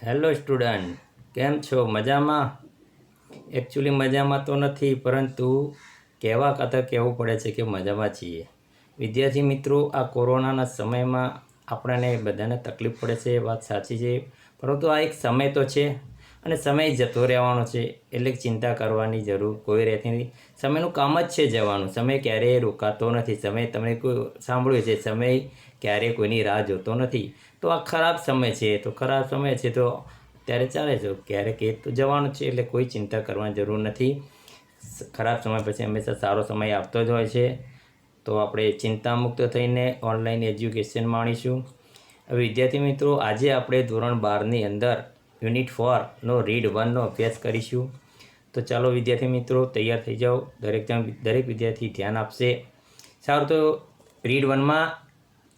Hello student, કેમ છો? મજામાં? એકચ્યુઅલી મજામાં તો નથી, પરંતુ કહેવા ખાતર કહેવું પડે છે કે મજામાં છીએ. વિદ્યાર્થી મિત્રો, આ કોરોનાના સમયમાં આપણને બધાને તકલીફ પડે છે, એ વાત સાચી છે. પરંતુ આ એક સમય તો છે અને સમય જતો રહેવાનો છે, એટલે ચિંતા કરવાની જરૂર કોઈ રહેતી નથી. સમયનું કામ જ છે જવાનું. સમય ક્યારેય રોકાતો નથી. સમય, તમે કોઈ સાંભળ્યું છે, સમય ક્યારેય કોઈની રાહ જોતો નથી. તો આ ખરાબ સમય છે, તો ખરાબ સમય છે તો ત્યારે ચાલે છે. ક્યારેક એ તો જવાનું છે, એટલે કોઈ ચિંતા કરવાની જરૂર નથી. ખરાબ સમય પછી હંમેશા સારો સમય આવતો જ હોય છે. તો આપણે ચિંતામુક્ત થઈને ઓનલાઈન એજ્યુકેશન માણીશું. હવે વિદ્યાર્થી મિત્રો, આજે આપણે ધોરણ 12ની અંદર યુનિટ 4નો રીડ 1નો અભ્યાસ કરીશું. તો ચાલો વિદ્યાર્થી મિત્રો, તૈયાર થઈ જાઓ. દરેક વિદ્યાર્થી ધ્યાન આપશે. સારું, તો રીડ 1માં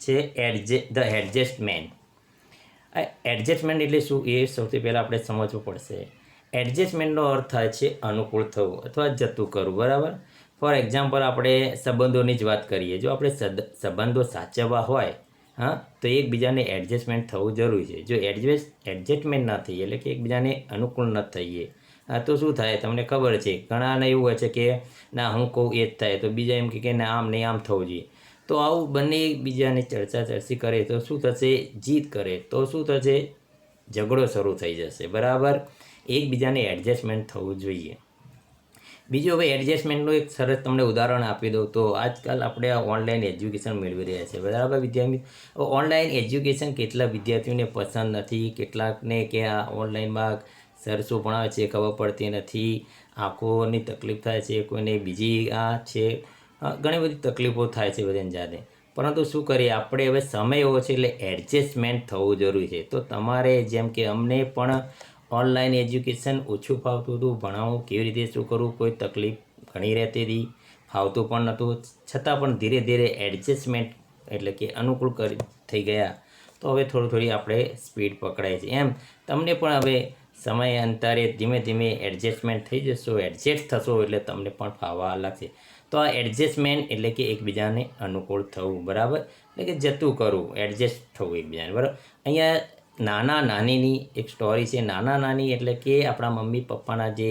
છે ધ એડજસ્ટમેન્ટ. આ એડજસ્ટમેન્ટ એટલે શું, એ સૌથી પહેલાં આપણે સમજવું પડશે. એડજસ્ટમેન્ટનો અર્થ થાય છે અનુકૂળ થવું અથવા જતું કરવું, બરાબર. ફોર એક્ઝામ્પલ, આપણે સંબંધોની જ વાત કરીએ. જો આપણે સંબંધો સાચવવા હોય, હા, તો એકબીજાને એડજસ્ટમેન્ટ થવું જરૂરી છે. જો એડજસ્ટમેન્ટ ન થઈએ, એટલે કે એકબીજાને અનુકૂળ ન થઈએ, હા, તો શું થાય તમને ખબર છે. ઘણાને એવું હોય છે કે ના, હું કહું એ જ થાય, તો બીજા એમ કે ના, આમ નહીં, આમ થવું જોઈએ. તો આવું બંને એકબીજાની ચર્ચા કરે તો શું થશે? જીત કરે તો શું થશે? ઝઘડો શરૂ થઈ જશે, બરાબર. એકબીજાને એડજસ્ટમેન્ટ થવું જોઈએ. બીજું, હવે એડજસ્ટમેન્ટનું એક સરસ તમને ઉદાહરણ આપી દઉં તો આજકાલ આપણે આ ઓનલાઈન એજ્યુકેશન મેળવી રહ્યા છીએ, બરાબર વિદ્યાર્થી. ઓનલાઈન એજ્યુકેશન કેટલા વિદ્યાર્થીઓને પસંદ નથી, કેટલાકને કે આ ઓનલાઈનમાં સર શું ભણાવે છે ખબર પડતી નથી, આંખોની તકલીફ થાય છે, કોઈને બીજી આ છે, ઘણી બધી તકલીફો થાય છે બધાની જાતે. પરંતુ શું કરીએ, આપણે હવે સમય એવો છે એટલે એડજસ્ટમેન્ટ થવું જરૂરી છે. તો તમારે જેમ કે અમને પણ ઓનલાઈન એજ્યુકેશન ઓછું ફાવતું હતું, ભણાવવું કેવી રીતે શું કરવું, કોઈ તકલીફ ઘણી રહેતી હતી, ફાવતું પણ નહોતું. છતાં પણ ધીરે ધીરે એડજસ્ટમેન્ટ એટલે કે અનુકૂળ થઈ ગયા. તો હવે થોડી આપણે સ્પીડ પકડાય છે. એમ તમને પણ હવે સમયાંતરે ધીમે ધીમે એડજસ્ટમેન્ટ થઈ જશો, એડજસ્ટ થશો, એટલે તમને પણ ફાવવા લાગશે. તો આ એડજસ્ટમેન્ટ એટલે કે એકબીજાને અનુકૂળ થવું, બરાબર. એટલે કે જતું કરવું, એડજસ્ટ થવું એકબીજાને, બરાબર. અહીંયા નાના નાનીની એક સ્ટોરી છે. નાના નાની એટલે કે આપણા મમ્મી પપ્પાના જે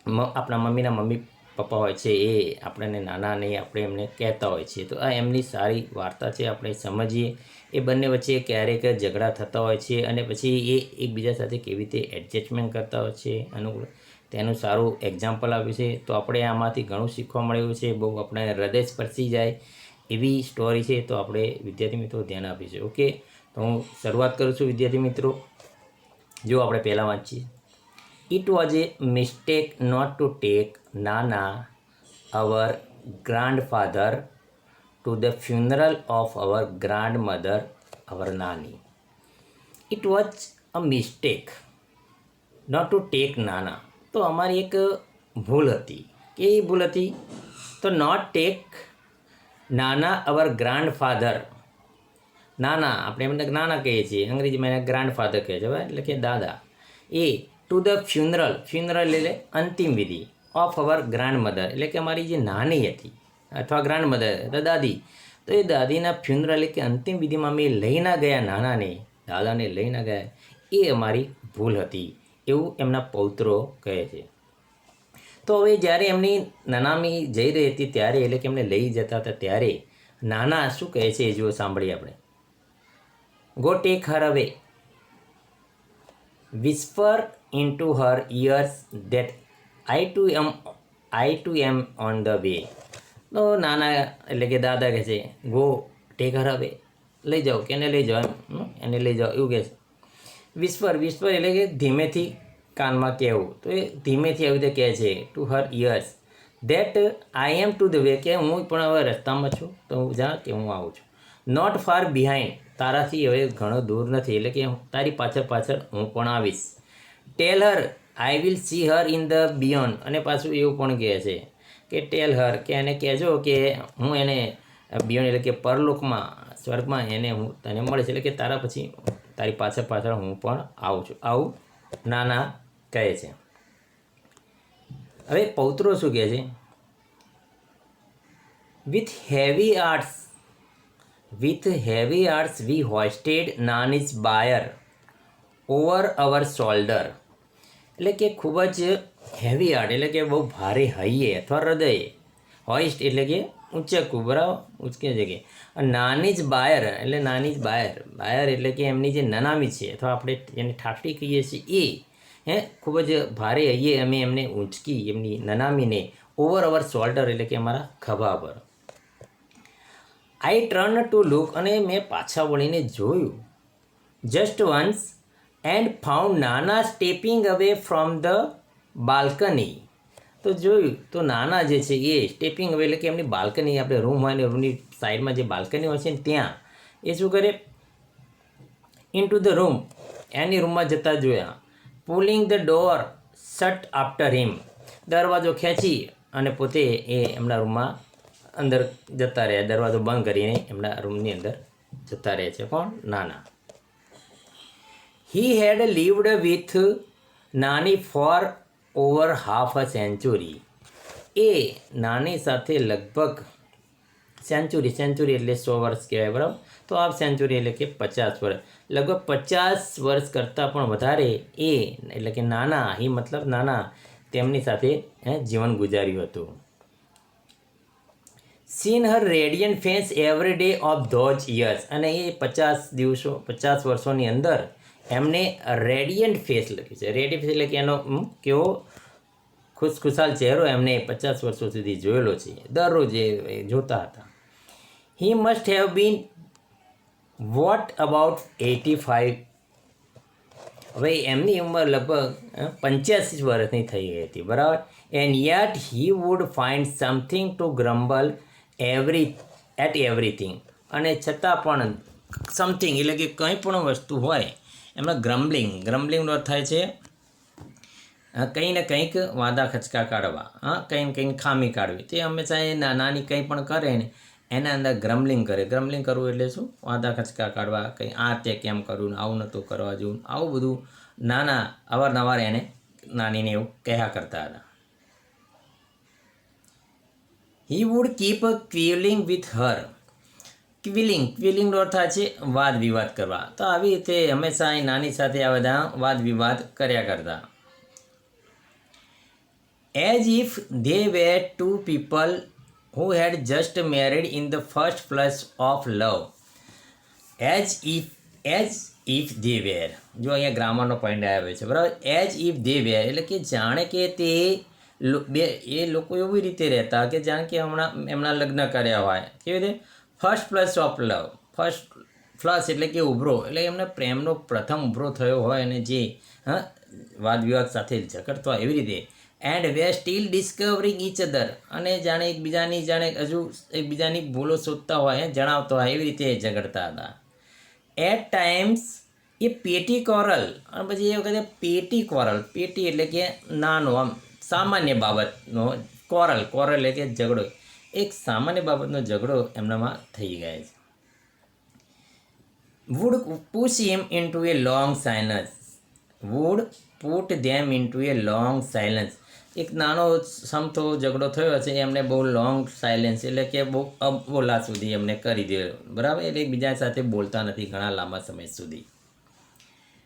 આપણા મમ્મીના મમ્મી પપ્પા હોય છે, એ આપણને નાના નહીં આપણે એમને કહેતા હોય છે. તો આ એમની સારી વાર્તા છે, આપણે સમજીએ. એ બંને વચ્ચે ક્યારેક ઝઘડા થતા હોય છે અને પછી એ એકબીજા સાથે કેવી રીતે એડજસ્ટમેન્ટ કરતા હોય છે, અનુકૂળ, તેનું સારું એક્ઝામ્પલ આપ્યું છે. તો આપણે આમાંથી ઘણું શીખવા મળ્યું છે. બહુ આપણે હૃદય સ્પર્શી જાય એવી સ્ટોરી છે. તો આપણે વિદ્યાર્થી મિત્રો ધ્યાન આપીશું. ઓકે, તો હું શરૂઆત કરું છું વિદ્યાર્થી મિત્રો. જો આપણે પહેલાં વાંચીએ. It was a mistake not to take nana our grandfather to the funeral of our grandmother our nani. It was a mistake not to take nana. તો અમારી એક ભૂલ હતી. કેવી ભૂલ હતી? તો not take nana our grandfather. નાના, આપણે એમને નાના કહીએ છીએ, અંગ્રેજીમાં એને ગ્રાન્ડફાધર કહે છે, એટલે કે દાદા. એ ટુ ધ ફ્યુનરલ એટલે અંતિમ વિધિ ઓફ અવર ગ્રાન્ડમધર, એટલે કે અમારી જે નાની હતી અથવા ગ્રાન્ડમધર એટલે દાદી. તો એ દાદીના ફ્યુનરલ એટલે કે અંતિમ વિધિમાં અમે લઈ ના ગયા નાનાને, દાદાને લઈ ના ગયા, એ અમારી ભૂલ હતી, એવું એમના પૌત્રો કહે છે. તો હવે જ્યારે એમની નાનામી જઈ રહી હતી ત્યારે, એટલે કે એમને લઈ જતા હતા ત્યારે નાના શું કહે છે એ જુઓ, સાંભળીએ આપણે. ગો ટેક હર અવે, whisper into her ears that I too am on the way. તો નાના એટલે કે દાદા કહે છે, ગો ટેક હર અવે, લઈ જાઓ, કે એને લઈ જાઓ, એને લઈ જાઓ, એવું કહે છે. વિસ્પર એટલે કે ધીમેથી કાનમાં કહેવું. તો એ ધીમેથી આવી રીતે કહે છે to her ears that I am to the way, કે હું પણ હવે રસ્તામાં છું, તો હું જા કે હું આવું છું. નોટ ફાર બિહાઇન્ડ, તારાથી હવે ઘણો દૂર નથી, એટલે કે તારી પાછળ હું પણ આવીશ. Tell her I will see her in the beyond, અને પાછું એવું પણ કહે છે કે ટેલ હર, કે એને કહેજો કે હું એને બિયોન્ડ એટલે કે પરલોકમાં, સ્વર્ગમાં એને હું તને મળીશ, એટલે કે તારા પછી તારી પાછળ હું પણ આવું છું. આવું નાના કહે છે. હવે પૌત્રો શું કહે છે? With heavy hearts we hoisted nani's bier over our shoulder, એટલે કે ખૂબ જ હેવી હાર્ટ, એટલે કે બહુ ભારે હૈયે અથવા હૃદય. હોઇસ્ટ એટલે કે ઊંચકવું, બરાબર, ઊંચકી જગ્યાએ. નાની જ બાયર, એટલે નાની જ બાયર, બાયર એટલે કે એમની જે નનામી છે અથવા આપણે એને ઠાઠડી કહીએ છીએ એ ખૂબ જ ભારે હૈયે અમે એમને ઊંચકી, એમની નનામીને ઓવર અવર શોલ્ડર એટલે કે અમારા ખભા પર. આઈ ટર્ન ટુ લુક, અને મેં પાછા વળીને જોયું. જસ્ટ વન્સ એન્ડ ફાઉન્ડ નાના stepping away from the balcony. તો જોયું તો નાના જે છે એ સ્ટેપિંગ અવે એટલે કે એમની બાલ્કની, આપણે રૂમ હોય ને રૂમની સાઈડમાં જે બાલ્કની હોય છે ને ત્યાં એ શું કરે, ઇન ટુ ધ રૂમ, એની રૂમમાં જતા જોયા. Pulling the door shut after him, દરવાજો ખેંચી અને પોતે એ એમના રૂમમાં અંદર જતા રહ્યા, દરવાજો બંધ કરીને એમના રૂમની અંદર જતા રહે છે. કોણ? નાના. He had lived with nani for over half a century. એ નાની સાથે લગભગ સેન્ચુરી એટલે 100 વર્ષ કહેવાય, બરાબર. તો હાફ સેન્ચુરી એટલે કે 50 વર્ષ, લગભગ 50 વર્ષ કરતાં પણ વધારે એ એટલે કે નાના, એ મતલબ નાના, તેમની સાથે જીવન ગુજાર્યું હતું. Scene Har radiant face every day of those years, અને એ 50 વર્ષોની અંદર એમને રેડિયન્ટ ફેસ લખ્યું છે. રેડિયન્ટ એટલે કે એનો કેવો ખુશખુશાલ ચહેરો એમને 50 વર્ષો સુધી જોયેલો છે, દરરોજ એ જોતા હતા. He must have been what about 85. હવે એમની ઉંમર લગભગ 85 વર્ષની થઈ ગઈ હતી, બરાબર. And yet he would find something to grumble everything, અને છતાં પણ સમથિંગ એટલે કે કંઈ પણ વસ્તુ હોય એમાં ગ્રમ્બલિંગનો અર્થ થાય છે કંઈ ને કંઈક વાંધા ખચકા કાઢવા, કંઈ કંઈક ખામી કાઢવી. તે હંમેશા એ નાની કંઈ પણ કરે ને એના અંદર ગ્રમ્બલિંગ કરે. ગ્રમ્બલિંગ કરવું એટલે શું? વાંધા ખચકા કાઢવા, કંઈ આ તે કેમ કરવું ને આવું નહોતું કરવા જેવું, આવું બધું નાના અવારનવાર એને નાનીને એવું કહ્યા કરતા હતા. He would keep quilling with her. ક્વિલિંગનો અર્થ થાય છે વાદ વિવાદ કરવા. તો આવી રીતે હંમેશા એ નાની સાથે આ બધા વાદ વિવાદ કર્યા કરતા. As if they were to people who had just married in the first flush of love. As if they were, જો અહીંયા ગ્રામરનો પોઈન્ટ આવ્યો છે, બરાબર. એઝ ઇફ ધે વેર એટલે કે જાણે કે તે એ લોકો એવી રીતે રહેતા કે જાણે કે હમણાં એમના લગ્ન કર્યા હોય. કેવી રીતે? First flush of love, first flush એટલે કે ઉભરો, એટલે એમને પ્રેમનો પ્રથમ ઉભરો થયો હોય અને જે વાદ વિવાદ સાથે ઝઘડતો હોય એવી રીતે. And we still discovering each other, અને જાણે હજુ એકબીજાની ભૂલો શોધતા હોય, જણાવતો હોય એવી રીતે ઝઘડતા હતા. એટ ટાઈમ્સ એ પેટી કોરલ, અને પછી એ વખતે પેટી એટલે કે નાનો, આમ સામાન્ય બાબતનો, કોરલ એટલે કે ઝઘડો, એક સામાન્ય બાબતનો ઝઘડો એમનામાં થઈ ગયા છે. Would push him into a long silence. Would put them into a long silence. એક નાનો સમથો ઝઘડો થયો છે, એમને બહુ લોંગ સાયલેન્સ એટલે કે બહુ અબોલા સુધી એમને કરી દે, બરાબર. એટલે એકબીજા સાથે બોલતા નથી ઘણા લાંબા સમય સુધી.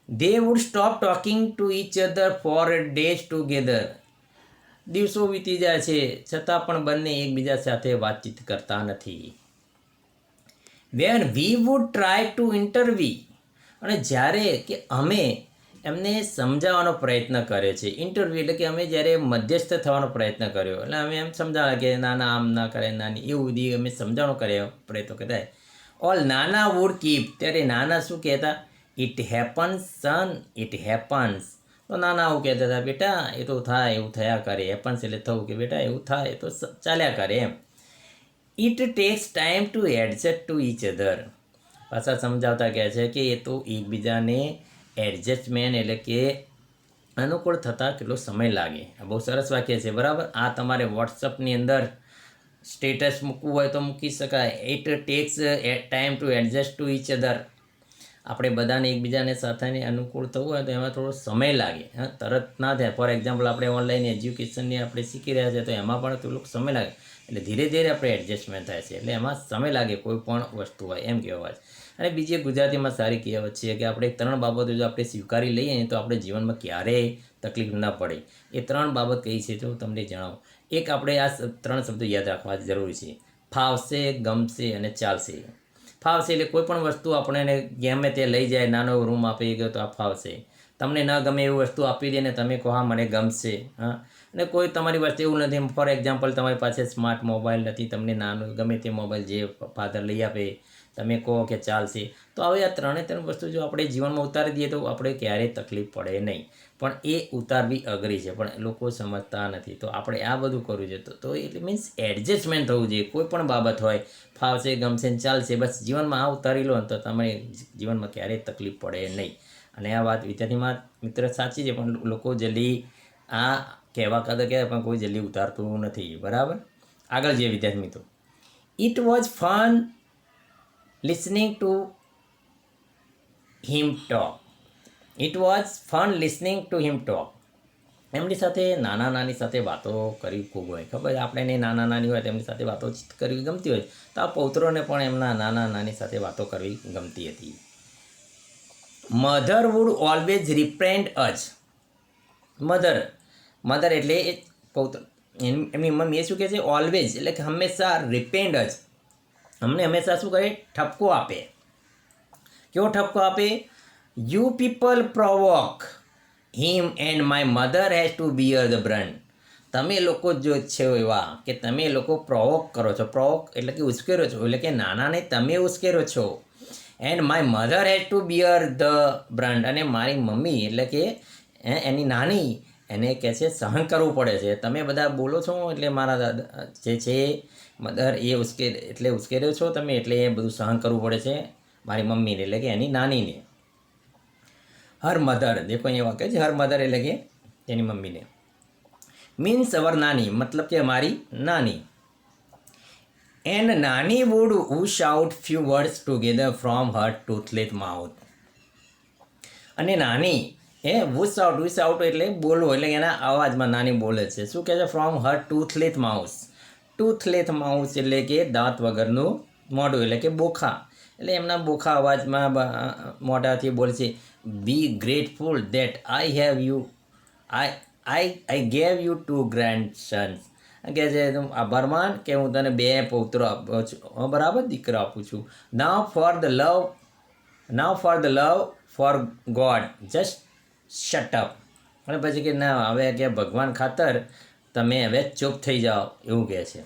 They would stop talking to each other for days together. દિવસો વીતી જાય છે છતાં પણ બંને એકબીજા સાથે વાતચીત કરતા નથી. When we would try to intervene, અને જ્યારે કે અમે એમને સમજાવવાનો પ્રયત્ન કરે છે. ઇન્ટરવ્યૂ એટલે કે અમે જ્યારે મધ્યસ્થ થવાનો પ્રયત્ન કર્યો, એટલે અમે એમ સમજાવ્યા કે નાના આમ ના કરે, નાની એવું બધી અમે સમજાવવાનો કર્યો પ્રયત્ન કરતા. ઓલ નાના વુડ કીપ, ત્યારે નાના શું કહેતા? It happens son, it happens. તો નાના આવું કહેતા હતા, બેટા એ તો થાય, એવું થયા કરે. હેપન્સ એટલે થવું, કે બેટા એવું થાય તો ચાલ્યા કરે એમ. It takes time to adjust to each other. પાછા સમજાવતા કહે છે કે એ તો એકબીજાને એડજસ્ટમેન્ટ એટલે કે અનુકૂળ થતાં કેટલો સમય લાગે. બહુ સરસ વાક્ય છે, બરાબર. આ તમારે વોટ્સઅપની અંદર સ્ટેટસ મૂકવું હોય તો મૂકી શકાય. It takes time to adjust to each other. આપણે બધાને એકબીજાને સાથેને અનુકૂળ થવું હોય તો એમાં થોડો સમય લાગે, તરત ના થાય. ફોર એક્ઝામ્પલ આપણે ઓનલાઈન એજ્યુકેશનની આપણે શીખી રહ્યા છીએ તો એમાં પણ થોડુંક સમય લાગે, એટલે ધીરે ધીરે આપણે એડજસ્ટમેન્ટ થાય છે, એટલે એમાં સમય લાગે કોઈ પણ વસ્તુ હોય એમ કહેવાય. અને બીજી એક ગુજરાતીમાં સારી કહેવત છે કે આપણે 3 બાબતો જો આપણે સ્વીકારી લઈએ ને તો આપણે જીવનમાં ક્યારેય તકલીફ ન પડે. એ 3 બાબત કઈ છે તો તમને જણાવું. એક આપણે આ 3 શબ્દો યાદ રાખવા જરૂરી છે. ફાવશે, ગમશે અને ચાલશે. ફાવશે એટલે કોઈ પણ વસ્તુ આપણને ગમે તે લઈ જાય, નાનો રૂમ આપી ગયો તો આ ફાવશે. તમને ન ગમે એવી વસ્તુ આપી દે ને તમે કહો હા મને ગમશે. હા, અને કોઈ તમારી પાસે એવું નથી, ફોર એક્ઝામ્પલ તમારી પાસે સ્માર્ટ મોબાઈલ નથી, તમને નાનો ગમે તે મોબાઈલ જે ફાધર લઈ આપે તમે કહો કે ચાલશે. તો હવે આ 3 વસ્તુ જો આપણે જીવનમાં ઉતારી દઈએ તો આપણે ક્યારેય તકલીફ પડે નહીં. પણ એ ઉતારવી અઘરી છે, પણ લોકો સમજતા નથી. તો આપણે આ બધું કરવું છે તો એટલે મીન્સ એડજસ્ટમેન્ટ થવું જોઈએ. કોઈ પણ બાબત હોય, ફાવશે, ગમશે ને ચાલશે, બસ જીવનમાં આ ઉતારી લો ને તો તમે જીવનમાં ક્યારેય તકલીફ પડે નહીં. અને આ વાત વિદ્યાર્થીમાં મિત્ર સાચી છે, પણ લોકો જલ્દી આ કહેવા પણ કોઈ જલ્દી ઉતારતું નથી. બરાબર, આગળ જે વિદ્યાર્થી મિત્રો, it was fun listening to him talk. It was fun listening to him talk. એમની સાથે નાના નાની સાથે વાતો કરવી ખૂબ હોય. ખબર આપણે એને નાના નાની હોય તેમની સાથે વાતો કરવી ગમતી હોય, તો આ પૌત્રોને પણ એમના નાના નાની સાથે વાતો કરવી ગમતી હતી. મધર વુડ ઓલવેઝ રિપ્રેન્ડ અસ. મધર એટલે એ પૌત્ર, એમની મમ્મી એ શું કહે છે? ઓલવેઝ એટલે કે હંમેશા, રિપેન્ડ અસ અમને હંમેશા શું કરે? ઠપકો આપે. કેવો ઠપકો આપે? You people provoke him and my mother has to bear the brunt. તમે લોકો જો છો એવા કે તમે લોકો પ્રોવોક કરો છો. પ્રોવોક એટલે કે ઉશ્કેરો છો, એટલે કે નાનાને તમે ઉશ્કેરો છો. And my mother has to bear the brunt, અને મારી મમ્મી એટલે કે એની નાની એને કહે છે સહન કરવું પડે છે. તમે બધા બોલો છો એટલે મારા દાદા જે છે મધર એ ઉશ્કેર્યો છો તમે, એટલે એ બધું સહન કરવું પડે છે મારી મમ્મીને એટલે કે એની નાનીને. હર મધર, દેખો અહીંયા વાક્ય છે હર મધર એટલે કે એની મમ્મીને. મીન્સ અવર નાની, મતલબ કે મારી નાની. And nani would hush out few words together from her toothless mouth. અને નાની વુશ આઉટ એટલે બોલવું, એટલે એના અવાજમાં નાની બોલે છે. શું કહે છે? From her toothless mouth. Toothless mouth એટલે કે દાંત વગરનું મોઢું, એટલે કે બોખા. એટલે એમના બોખા અવાજમાં મોઢાથી બોલે છે, be grateful that I have you I gave you 2 grandsons. કહે છે આભાર માન કે હું તને 2 પૌત્રો આપું છું. બરાબર, દીકરા આપું છું. Now for the love for God just shut up. અને પછી કે ના, હવે કે ભગવાન ખાતર તમે હવે ચૂપ થઈ જાઓ, એવું કહે છે.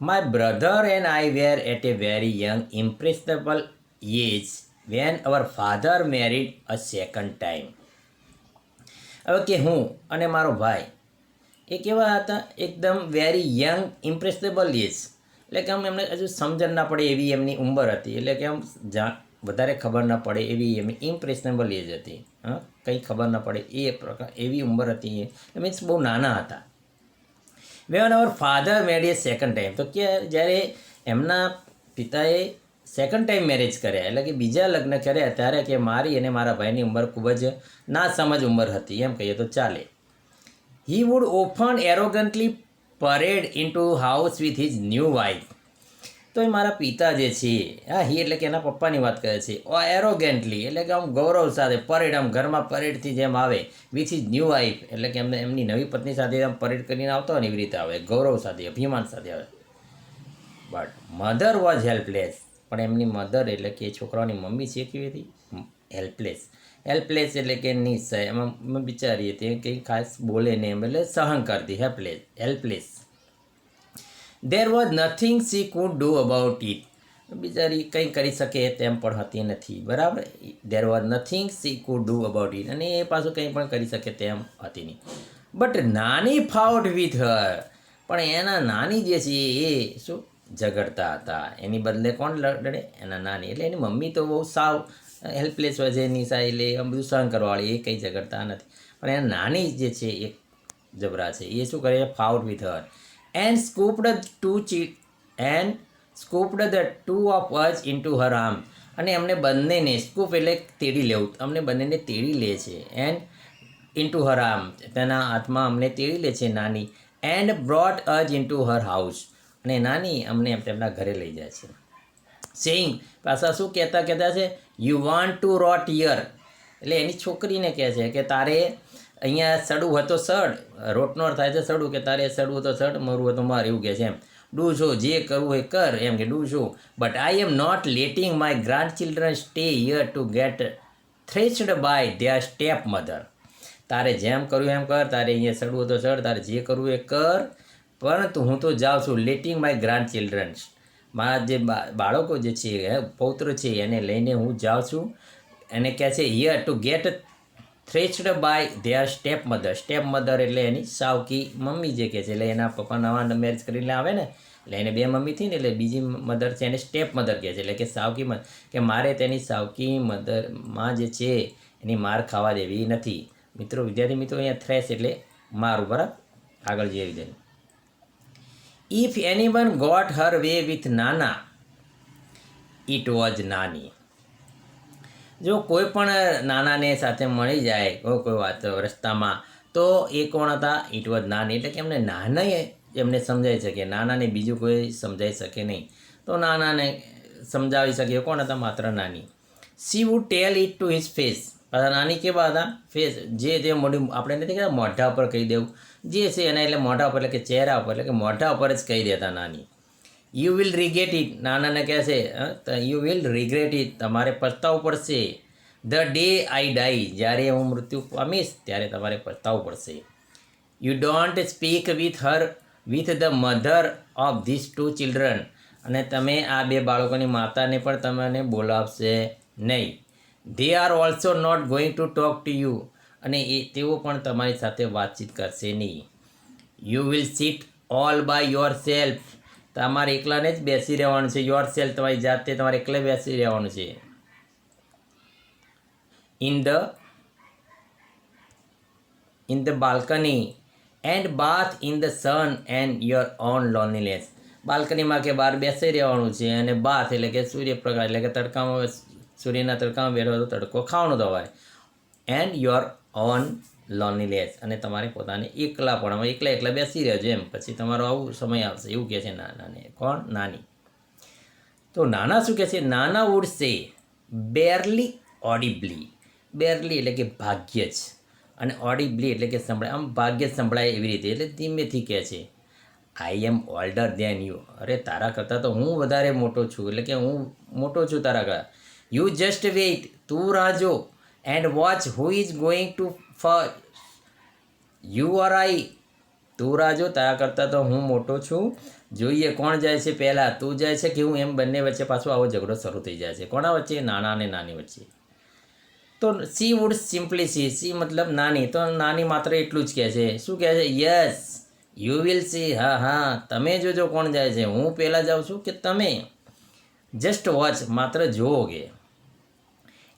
My brother and I were at a very young impressionable age when our father married a second time. હવે કે હું અને મારો ભાઈ એ કેવા હતા? એકદમ વેરી યંગ ઇમ્પ્રેશનેબલ એજ, એટલે કે આમ એમને હજુ સમજણ ના પડે એવી એમની ઉંમર હતી. એટલે કે આમ વધારે ખબર ના પડે એવી એમની ઇમ્પ્રેશનેબલ એજ હતી. હા, કંઈ ખબર ના પડે એ પ્રકાર એવી ઉંમર હતી. એ મીન્સ બહુ નાના હતા. When our father married a second time, તો કે જ્યારે એમના પિતાએ સેકન્ડ ટાઈમ મેરેજ કર્યા, એટલે કે બીજા લગ્ન કર્યા, ત્યારે કે મારી અને મારા ભાઈની ઉંમર ખૂબ જ ના સમજ ઉંમર હતી, એમ કહીએ તો ચાલે. He would often arrogantly parade into house with his new wife. તો એ મારા પિતા જે છે, હા, હી એટલે કે એના પપ્પાની વાત કરે છે. એરોગેન્ટલી એટલે કે આમ ગૌરવ સાથે પરેડ, આમ ઘરમાં પરેડથી જેમ આવે, વિથ હિઝ ન્યૂ વાઇફ એટલે કે એમની નવી પત્ની સાથે આમ પરેડ કરીને આવતા હોય ને એવી રીતે આવે, ગૌરવ સાથે, અભિમાન સાથે આવે. But mother was helpless. પણ એમની મધર એટલે કે છોકરાઓની મમ્મી છે કેવી હતી? હેલ્પલેસ. એટલે કે નિસહાય, એમાં બિચારી હતી, કંઈ ખાસ બોલે નહીં એમ, એટલે સહન કરતી. Helpless. There was nothing she could do about it. બિચારી કંઈ કરી શકે તેમ પણ હતી નથી. બરાબર, there was nothing she could do about it, અને એ પાછું કંઈ પણ કરી શકે તેમ હતી નહીં. બટ નાની ફાઉટ વિથ હર. પણ એના નાની જે છે એ શું ઝઘડતા હતા. એની બદલે કોણ લડે? એના નાની. એટલે એની મમ્મી તો બહુ સાવ હેલ્પલેસ હોય છે, નિશા, એટલે આમ બધું સહન કરવાવાળી, એ કંઈ ઝઘડતા નથી. પણ એના નાની જે છે એ જબરા છે. એ શું કરે? Fought with her and scooped the two of us into her arm. અને એમને બંનેને, સ્કૂપ એટલે તેડી લેવું, અમને બંનેને તેડી લે છે. એન્ડ ઇન્ટુ હર આર્મ, તેના હાથમાં અમને તેડી લે છે નાની. And brought us into her house, અને નાની અમને તેમના ઘરે લઈ જાય છે. સેઇંગ પાછા શું કહેતા છે, you want to rot here, એટલે એની છોકરીને કહે છે કે તારે અહીંયા સડવું હતો સડ, રોટનો અર્થ થાય છે સડવું, કે તારે સડવું હતો સડ, મરવું હતું માર, એવું કહે છે એમ. ડુ શો, જે કરવું એ કર, એમ કે do so, but I am not letting my grandchildren stay here to get thrashed by their stepmother. તારે જેમ કરવું એમ કર, તારે અહીંયા સડવું તો સડ, તારે જે કરવું એ કર, પરંતુ હું તો જાઉં છું, લેટિંગ માય ગ્રાન્ડ ચિલ્ડ્રન, મારા જે બાળકો જે છે, પૌત્ર છે, એને લઈને હું જાઉં છું. એને કહે છે here to get thrashed by their stepmother. Stepmother એટલે એની સાવકી મમ્મી જે કહે છે, એટલે એના પપ્પા નવા મેરેજ કરીને આવે ને, એટલે એને બે મમ્મી થઈ ને, એટલે બીજી મધર છે એને સ્ટેપ મધર કહે છે, એટલે કે સાવકી મધર, કે મારે તેની સાવકી મધરમાં જે છે એની માર ખાવા દેવી નથી. મિત્રો, વિદ્યાર્થી મિત્રો, અહીંયા થ્રેશ એટલે મારું, બરાબર. આગળ જે વિદ્યાર્થી, if anyone got her way with નાના, ઇટ વોઝ નાની. જો કોઈ પણ નાનાને સાથે મળી જાય કોઈ વાત રસ્તામાં, તો એ કોણ હતા? ઇટ વોઝ નાની, એટલે કે એમને નાના એમને સમજાઈ શકે, નાનાને બીજું કોઈ સમજાઈ શકે નહીં, તો નાનાને સમજાવી શકે કોણ હતા? માત્ર નાની. She would tell it to his face. નાની કેવા હતા? ફેસ, જે મોઢું આપણે નથી કહેતા મોઢા ઉપર કહી દેવું, જે છે એના એટલે મોઢા ઉપર, એટલે કે ચહેરા ઉપર, એટલે કે મોઢા ઉપર જ કહી દેતા નાની. You will regret it. નાનાને કહે છે યુ વિલ રિગ્રેટ ઇટ, તમારે પછતાવું પડશે. ધ ડે આઈ ડાઈ, જ્યારે હું મૃત્યુ પામીશ ત્યારે તમારે પછતાવું પડશે. You don't speak with her with the mother of these two children, અને તમે આ બે બાળકોની માતાને પણ તમને બોલાવશે નહીં. They are also not going to talk to you, અને તેઓ પણ તમારી સાથે વાતચીત કરશે નહીં. You will sit all by yourself, તમારે એકલાને જ બેસી રહેવાનું છે. યોર સેલ્ફ, તમારી જાતે તમારે એકલે બેસી રહેવાનું છે. In the balcony and bath in the sun and your own loneliness. બાલ્કનીમાં કે બહાર બેસી રહેવાનું છે, અને બાથ એટલે કે સૂર્યપ્રકાશ, એટલે કે તડકામાં, સૂર્યના તડકામાં બેઠો તો તડકો ખાવાનો તમારે. એન્ડ યોર ઓન લોનલીનેસ, અને તમારે પોતાને એકલાપણામાં એકલા બેસી રહેજો એમ. પછી તમારો આવું સમય આવશે, એવું કહે છે નાનાને. કોણ? નાની. તો નાના શું કહે છે? નાના વુડ સે બેરલી ઓડિબલી. બેરલી એટલે કે ભાગ્ય જ, અને ઓડિબલી એટલે કે સંભળાય, આમ ભાગ્ય જ સંભળાય એવી રીતે, એટલે ધીમેથી કહે છે. આઈ એમ ઓલ્ડર દેન યુ. અરે, તારા કરતાં તો હું વધારે મોટો છું, એટલે કે હું મોટો છું તારા કરતાં. યુ જસ્ટ વેઇટ, તું રાહ જો. And watch who is going to first, you or I. તું રાહ જો, તારા કરતાં તો હું મોટો છું, જોઈએ કોણ જાય છે પહેલાં, તું જાય છે કે હું, એમ બંને વચ્ચે પાછો આવો ઝઘડો શરૂ થઈ જાય છે. કોના વચ્ચે? નાના અને નાની વચ્ચે. તો સી વુડ સિમ્પલી સી મતલબ નાની, તો નાની માત્ર એટલું જ કહે છે. શું કહે છે? Yes you will see. હા હા, તમે જોજો કોણ જાય છે, હું પહેલાં જાઉં છું કે તમે? જસ્ટ વોચ, માત્ર જોઓગે.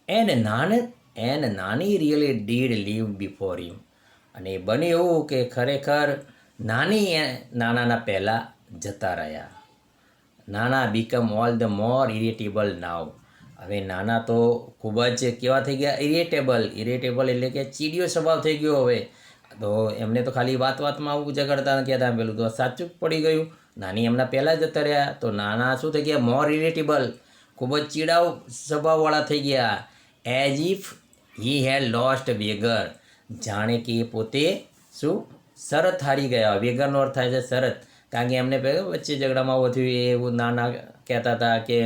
એન્ડ નાની really did leave before you. અને બન્યું એવું કે ખરેખર નાની નાનાના પહેલાં જતા રહ્યા. Nana become all the more irritable now. હવે નાના તો ખૂબ જ કેવા થઈ ગયા? ઇરિટેબલ એટલે કે ચીડિયો સ્વભાવ થઈ ગયો. હવે તો એમને તો ખાલી વાતમાં આવું ઝઘડતા કહેતા, પેલું તો સાચું જ પડી ગયું. નાની એમના પહેલાં જતા રહ્યા, તો નાના શું થઈ ગયા? મોર ઇરિટેબલ, ખૂબ જ ચીડાવ સ્વભાવવાળા થઈ ગયા. As if he had lost wager, જાણે કે એ પોતે શું શરત હારી ગયા. વેગરનો અર્થ થાય છે શરત, કારણ કે એમને વચ્ચે ઝઘડામાં આવું થયું. એવું નાના કહેતા હતા કે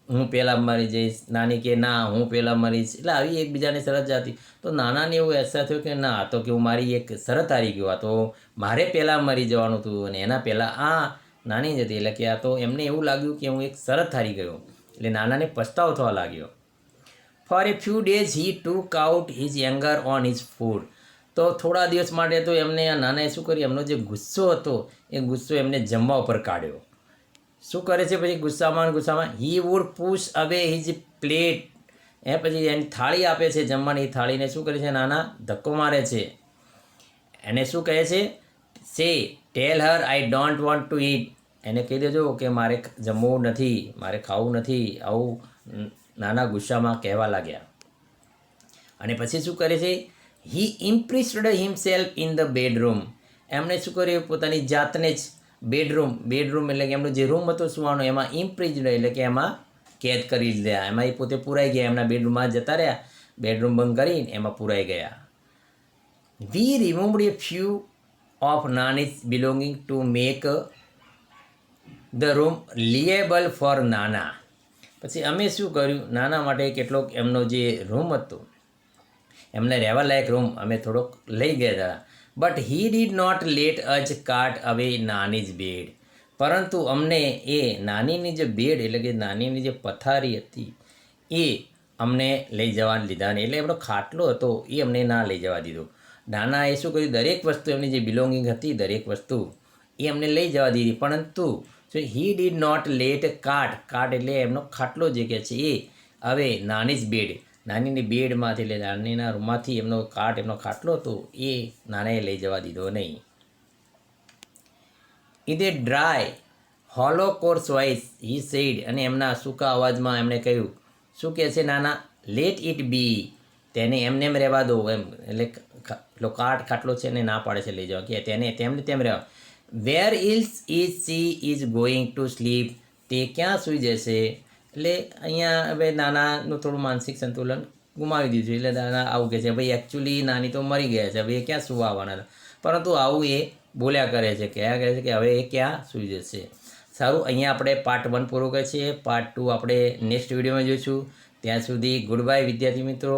હું પહેલાં મરી જઈશ, નાની કે ના હું પહેલાં મરીશ, એટલે આવી એકબીજાની શરત જાતી. તો નાનાને એવું અહેસાસ થયો કે ના, તો કે હું મારી એક શરત હારી ગયો, આ તો મારે પહેલાં મરી જવાનું હતું, અને એના પહેલાં આ નાની જ હતી, એટલે કે આ તો એમને એવું લાગ્યું કે હું એક શરત હારી ગયો, એટલે નાનાને પસ્તાવો થવા લાગ્યો. For a few days he took out his anger on his food. તો થોડા દિવસ માટે તો એમને આ નાનાએ શું કર્યું? એમનો જે ગુસ્સો હતો એ ગુસ્સો એમને જમવા ઉપર કાઢ્યો. શું કરે છે પછી? ગુસ્સામાં હી વુડ પુશ અવે હિઝ પ્લેટ. પછી એની થાળી આપે છે જમવાની, થાળીને શું કરે છે? નાના ધક્કો મારે છે. એને શું કહે છે? Say tell her I don't want to eat. એને કહી દેજો કે મારે જમવું નથી, મારે ખાવું નથી. આવું નાના ગુસ્સામાં કહેવા લાગ્યા. અને પછી શું કરે છે? He impressed himself in the bedroom. એમણે શું કર્યું? પોતાની જાતને જ બેડરૂમ એટલે કે એમનો જે રૂમ હતો સુવાનો, એમાં ઇમ્પ્રેસ્ડ એટલે કે એમાં કેદ કરી લીધા. એમાં એ પોતે પુરાઈ ગયા, એમના બેડરૂમમાં જતા રહ્યા, બેડરૂમ બંધ કરીને એમાં પુરાઈ ગયા. We removed a few of nani's belonging to make the room liable for nana. પછી અમે શું કર્યું, નાના માટે કેટલોક એમનો જે રૂમ હતો, એમને રહેવા લાયક રૂમ અમે થોડોક લઈ ગયા હતા. But he did not let us cart away nani's bed. પરંતુ અમને એ નાનીની જે બેડ એટલે કે નાનીની જે પથારી હતી એ અમને લઈ જવા લીધા નહીં. એટલે એમનો ખાટલો હતો એ અમને ના લઈ જવા દીધો. નાના એ શું કર્યું, દરેક વસ્તુ એમની જે બિલોંગિંગ હતી દરેક વસ્તુ એ અમને લઈ જવા દીધી. પરંતુ he did not let cart એટલે એમનો ખાટલો જે કહે છે એ હવે નાનીઝ બેડ, નાનીની બેડમાંથી એટલે નાનીના રૂમમાંથી એમનો ખાટલો હતો એ નાનાએ લઈ જવા દીધો નહીં. In A dry hollow course voice he said, અને એમના સૂકા અવાજમાં એમણે કહ્યું, શું કહે છે નાના, લેટ ઇટ બી, તેને એમને એમ રહેવા દો એમ. એટલે પેલો ખાટલો છે ને ના પાડે છે લઈ જવા, કે તેને તેમને તેમ રહેવા. Where else is she is going to sleep, તે ક્યાં સૂઈ જશે. એટલે અહીંયા હવે નાનાનું થોડું માનસિક સંતુલન ગુમાવી દીધું. એટલે નાના આવું કહે છે, ભાઈ એકચ્યુઅલી નાની તો મરી ગયા છે, હવે એ ક્યાં સૂવા આવવાના હતા. પરંતુ આવું એ બોલ્યા કરે છે, કયા કહે છે કે હવે એ ક્યાં સૂઈ જશે. સારું, અહીંયા આપણે પાર્ટ 1 પૂરો કરીએ છીએ. પાર્ટ 2 આપણે નેક્સ્ટ વિડીયોમાં જોઈશું. ત્યાં સુધી ગુડ બાય વિદ્યાર્થી મિત્રો.